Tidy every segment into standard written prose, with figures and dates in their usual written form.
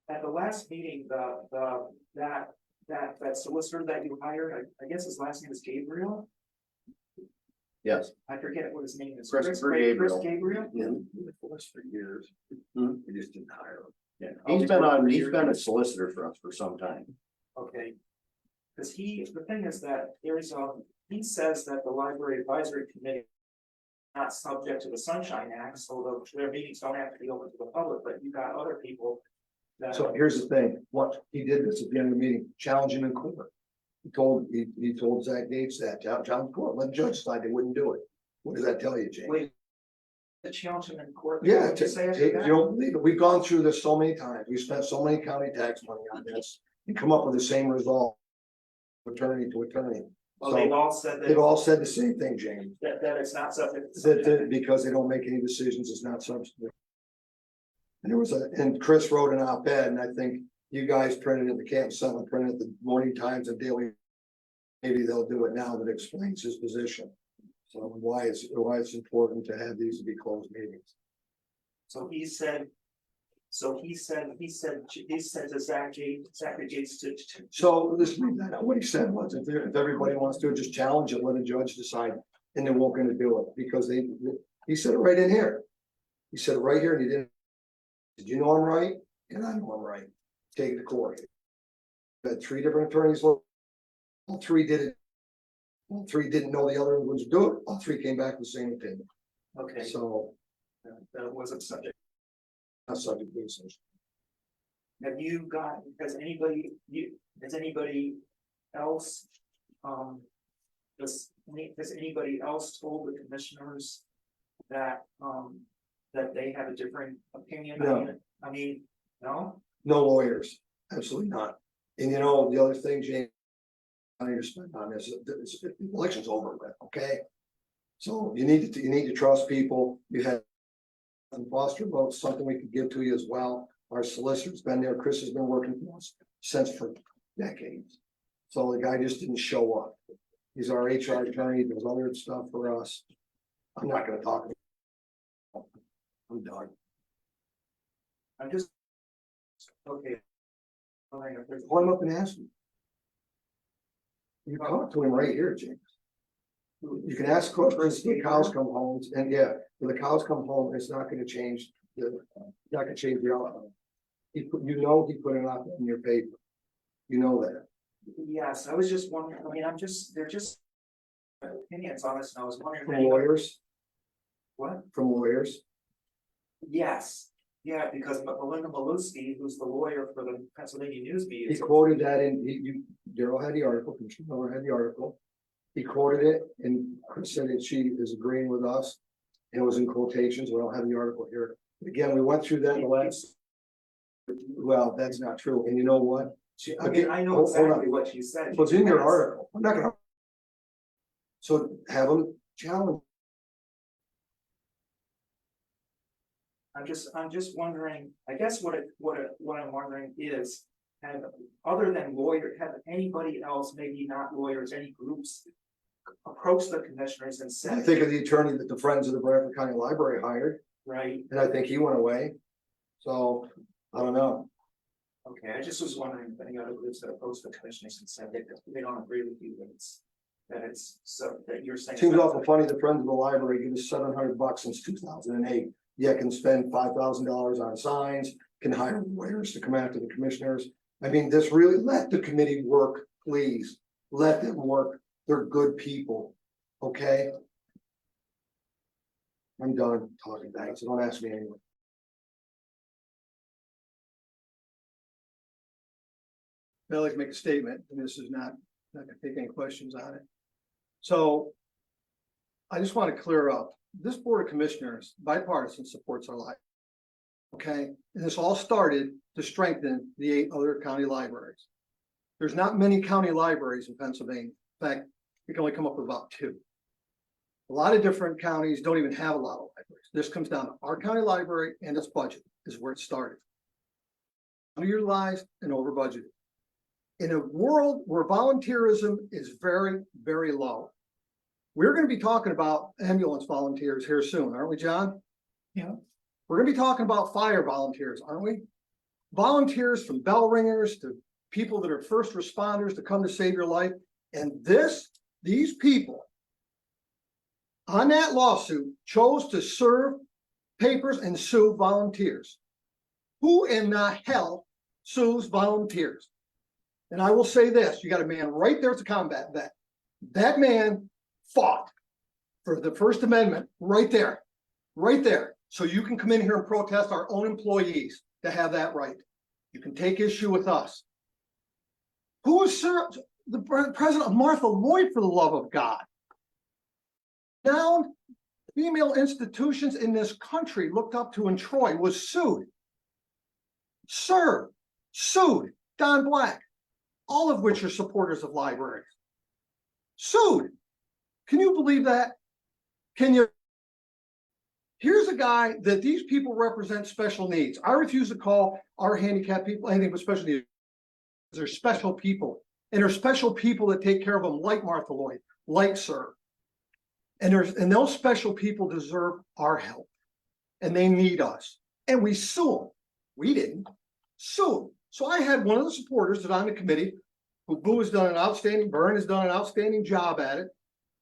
at the last meeting, that solicitor that you hired, I guess his last name is Gabriel. Yes. I forget what his name is. Chris Chris Gabriel? Yeah. For us for years. Hmm. We just didn't hire him. Yeah. He's been a solicitor for us for some time. Okay. Cause the thing is that he says that the library advisory committee not subject to the Sunshine Act, so their meetings don't have to be open to the public, but you got other people that. So here's the thing, what he did this at the end of the meeting, challenge him in court. He told Zach Gates that, challenge court, let the judge decide they wouldn't do it. What does that tell you, James? Wait. The challenge him in court. Yeah, What'd you say after you that? don't believe it. We've gone through this so many times. We spent so many county tax money on this. You come up with the same result. Attorney to attorney. Well, So they've all said they've that, all said the same thing, James. that it's not subject. to That because they don't make any decisions, it's not substantive. And and Chris wrote an op-ed, and I think you guys printed it, the Canton Sun printed it, the Morning Times and Daily. Maybe they'll do it now that explains his position. So why it's important to have these to be closed meetings. So he said to Zachary Gates to. So this, what he said was, if everybody wants to just challenge it, let a judge decide, and they weren't gonna do it, because he said it right in here. He said it right here, and he didn't. Did you know I'm right? And I know I'm right. Take it to court. Had 3 different attorneys look. All 3 did it. All 3 didn't know the other ones would do it. All 3 came back with the same opinion. Okay, So that wasn't subject. not subject to decision. Have you got, has anybody else, has anybody else told the commissioners that, that they have a different opinion? No. I mean, no? No lawyers, absolutely not. And you know, the other thing, James, I need to spend on this, the election's over with, okay? So you need to trust people. You had foster votes, something we could give to you as well. Our solicitor's been there. Chris has been working for us since for decades. So the guy just didn't show up. He's our HR attorney, does other stuff for us. I'm not gonna talk. I'm done. I'm just. Okay. Call him up and ask him. You talk to him right here, James. You can ask questions when the cows come home, and yeah, when the cows come home, it's not gonna change the outcome. He put it up in your paper. You know that. Yes, I was just wondering, I mean, they're just opinions on this, and I was wondering. From lawyers, What? from lawyers. Yes, yeah, because Melinda Maluski, who's the lawyer for the Pennsylvania News He Media. quoted that Daryl had the article, Commissioner Miller had the article. He quoted it and Chris said that she is agreeing with us. And it was in quotations. We don't have the article here. Again, we went through that in the last. Well, that's not true. And you know what? I mean, I know exactly what she said. It was in your article. I'm not gonna. So have them challenge. I'm just wondering, I guess what I'm wondering is, other than lawyers, have anybody else, maybe not lawyers, any groups approach the commissioners and I said. think of the attorney that the Friends of the Bradford County Library hired, Right, and I think he went away. So I don't know. okay, I just was wondering if any other groups that approach the commissioners and said they don't agree with you, that it's so that you're saying. Seems awful funny, the Friends of the Library give us $700 since 2008. Yeah, can spend $5,000 on signs, can hire lawyers to come after the commissioners. I mean, this really, let the committee work, please. Let them work. They're good people, okay? I'm done talking about it, so don't ask me anymore. I'd like to make a statement, and this is not gonna take any questions on it. So I just want to clear up, this Board of Commissioners, bipartisan, supports our life. Okay, and this all started to strengthen the 8 other county libraries. There's not many county libraries in Pennsylvania. In fact, we can only come up with about 2. A lot of different counties don't even have a lot of libraries. This comes down to our county library and its budget is where it started. Underutilized and over budgeted. In a world where volunteerism is very, very low. We're going to be talking about ambulance volunteers here soon, aren't we, John? Yeah. We're going to be talking about fire volunteers, aren't we? volunteers from bell ringers to people that are first responders to come to save your life. And these people on that lawsuit chose to serve papers and sue volunteers. Who in the hell sues volunteers? And I will say this, you got a man right there, it's a combat vet. That man fought for the First Amendment right there, right there. So you can come in here and protest our own employees to have that right. You can take issue with us. Who is the president of Martha Lloyd, for the love of God? Now, female institutions in this country looked up to in Troy was sued. Sir, sued. Don Black, all of which are supporters of libraries. Sued. Can you believe that? Can you? Here's a guy that these people represent special needs. I refuse to call our handicapped people anything but special needs. They're special people. And they're special people that take care of them, like Martha Lloyd, like Sir. And those special people deserve our help. And they need us. And we sue them. We didn't. Sue them. So I had one of the supporters that on the committee, who Boo has done an outstanding, Byrne has done an outstanding job at it.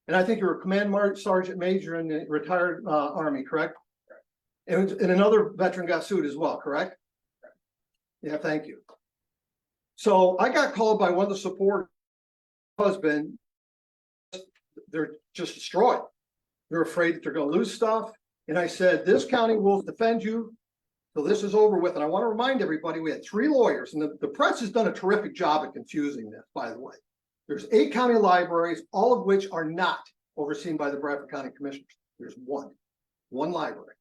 And I think you're a command sergeant major in the retired Army, correct? And another veteran got sued as well, correct? Yeah, thank you. So I got called by one of the support husband. They're just destroyed. They're afraid that they're going to lose stuff. And I said, this county will defend you till this is over with. And I want to remind everybody, we had 3 lawyers, and the press has done a terrific job at confusing this, by the way. There's 8 county libraries, all of which are not overseen by the Bradford County Commissioners. There's one library.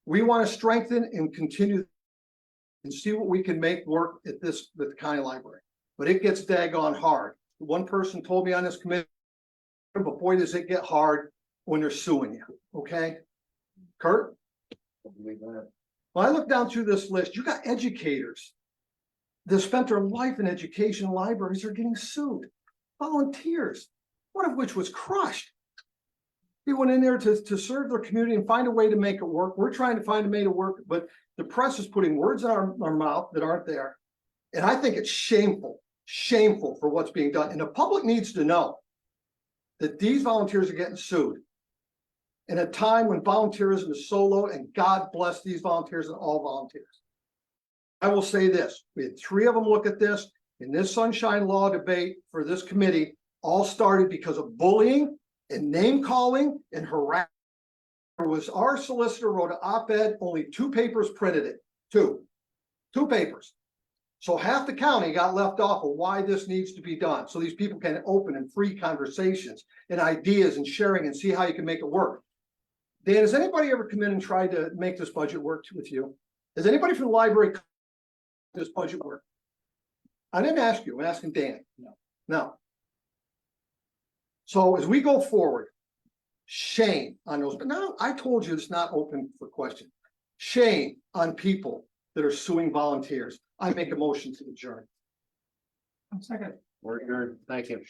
We want to strengthen and continue and see what we can make work at the county library. But it gets daggone hard. One person told me on this committee, but boy, does it get hard when they're suing you. Okay, Kurt? Well, I look down through this list. You got educators that spent their life in education libraries are getting sued. Volunteers, one of which was crushed. They went in there to serve their community and find a way to make it work. We're trying to find a way to work, but the press is putting words in our mouth that aren't there. And I think it's shameful for what's being done. And the public needs to know that these volunteers are getting sued in a time when volunteerism is so low, and God bless these volunteers and all volunteers. I will say this, we had 3 of them look at this, and this sunshine law debate for this committee all started because of bullying and name calling and harassment. There was our solicitor wrote an op-ed, only 2 papers printed it, 2 papers. So half the county got left off of why this needs to be done. So these people can open and free conversations and ideas and sharing and see how you can make it work. Dan, has anybody ever come in and tried to make this budget work with you? Has anybody from the library this budget work? I didn't ask you, I'm asking Dan. No. So as we go forward, shame on those, but now I told you it's not open for question. Shame on people that are suing volunteers. I make a motion to adjourn. Second. We're adjourned. Thank you.